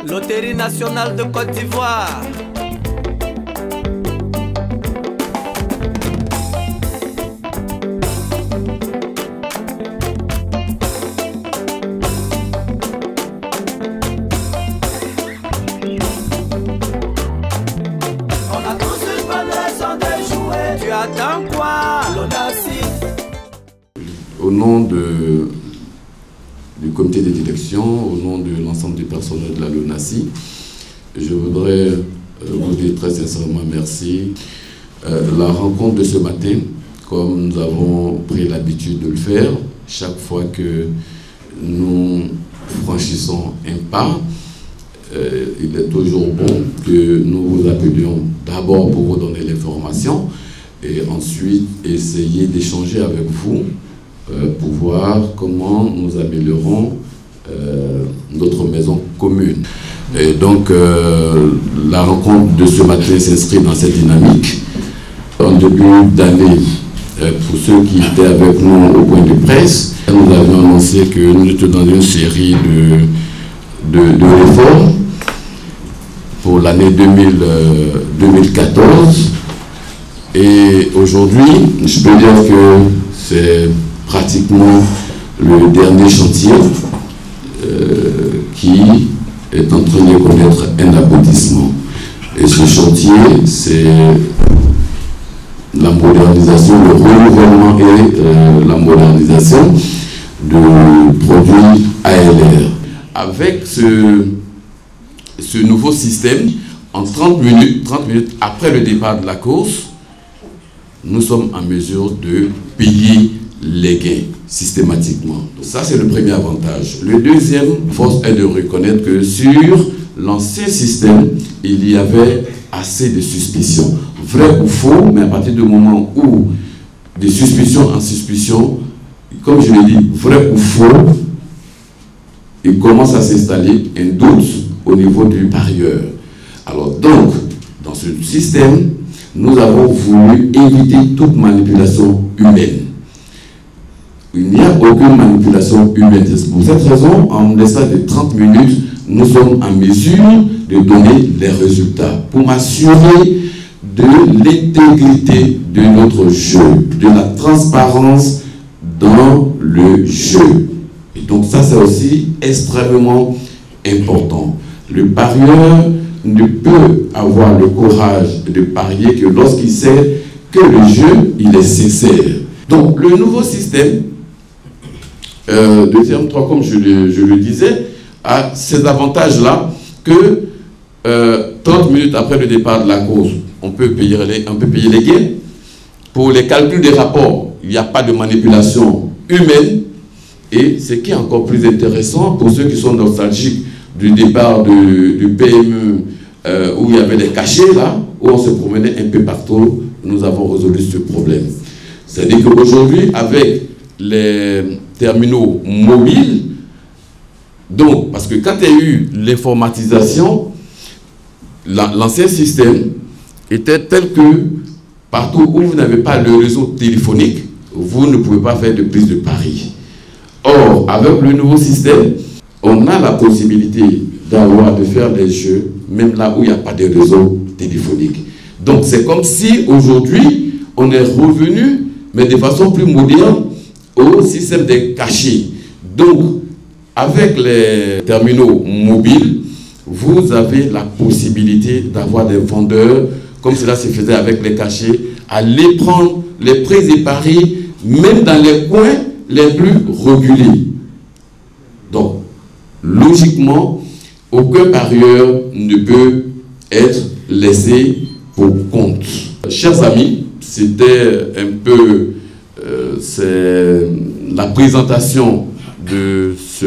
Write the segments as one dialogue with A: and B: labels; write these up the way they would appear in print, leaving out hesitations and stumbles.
A: Loterie nationale de Côte d'Ivoire. On a tous une bonne raison de jouer. Tu attends quoi, l'audacie?
B: Au nom du comité de direction, au nom de l'ensemble du personnel de la LONASI, je voudrais vous dire très sincèrement merci. La rencontre de ce matin, comme nous avons pris l'habitude de le faire, chaque fois que nous franchissons un pas, il est toujours bon que nous vous appelions d'abord pour vous donner l'information et ensuite essayer d'échanger avec vous pour voir comment nous améliorons notre maison commune. Et donc, la rencontre de ce matin s'inscrit dans cette dynamique. En début d'année, pour ceux qui étaient avec nous au point de presse, nous avions annoncé que nous étions dans une série de réformes pour l'année 2014. Et aujourd'hui, je peux dire que c'est pratiquement le dernier chantier qui est en train de connaître un aboutissement. Et ce chantier, c'est la modernisation, le renouvellement et la modernisation de produits ALR. Avec ce nouveau système, en 30 minutes après le départ de la course, nous sommes en mesure de payer les gains systématiquement. Donc ça, c'est le premier avantage. Le deuxième, force est de reconnaître que sur l'ancien système, il y avait assez de suspicions. Vrai ou faux, mais à partir du moment où des suspicions en suspicion, comme je l'ai dit, vrai ou faux, il commence à s'installer un doute au niveau du parieur. Alors donc, dans ce système, nous avons voulu éviter toute manipulation humaine. Il n'y a aucune manipulation humaine. Pour cette raison, en l'espace de 30 minutes, nous sommes en mesure de donner les résultats pour m'assurer de l'intégrité de notre jeu, de la transparence dans le jeu. Et donc ça, c'est aussi extrêmement important. Le parieur ne peut avoir le courage de parier que lorsqu'il sait que le jeu, il est sincère. Donc le nouveau système, deuxième 3, comme je le disais, a ces avantages-là que 30 minutes après le départ de la course, on peut payer les gains. Pour les calculs des rapports, il n'y a pas de manipulation humaine. Et ce qui est encore plus intéressant, pour ceux qui sont nostalgiques du départ du PME, où il y avait des cachets, là, où on se promenait un peu partout, nous avons résolu ce problème. C'est-à-dire qu'aujourd'hui, avec les terminaux mobiles, donc, parce que quand il y a eu l'informatisation, l'ancien système était tel que partout où vous n'avez pas le réseau téléphonique, vous ne pouvez pas faire de prise de pari. Or, avec le nouveau système, on a la possibilité de faire des jeux, même là où il n'y a pas de réseau téléphonique. Donc, c'est comme si aujourd'hui, on est revenu, mais de façon plus moderne, au système des cachets. Donc, avec les terminaux mobiles, vous avez la possibilité d'avoir des vendeurs, comme cela se faisait avec les cachets, aller prendre les prises et paris, même dans les coins les plus reculés. Donc, logiquement, aucun parieur ne peut être laissé pour compte. Chers amis, c'était un peu la présentation de ce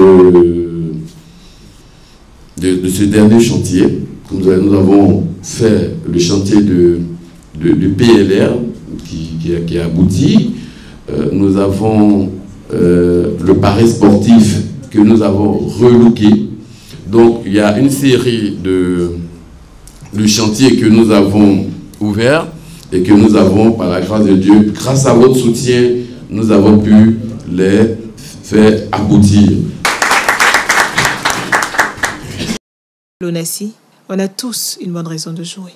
B: dernier chantier. Nous avons fait le chantier du PLR qui a abouti. Nous avons le pari sportif que nous avons relooké. Donc il y a une série de chantiers que nous avons ouverts et que nous avons, par la grâce de Dieu, grâce à votre soutien, nous avons pu les faire aboutir.
C: L'Onassi, on a tous une bonne raison de jouer.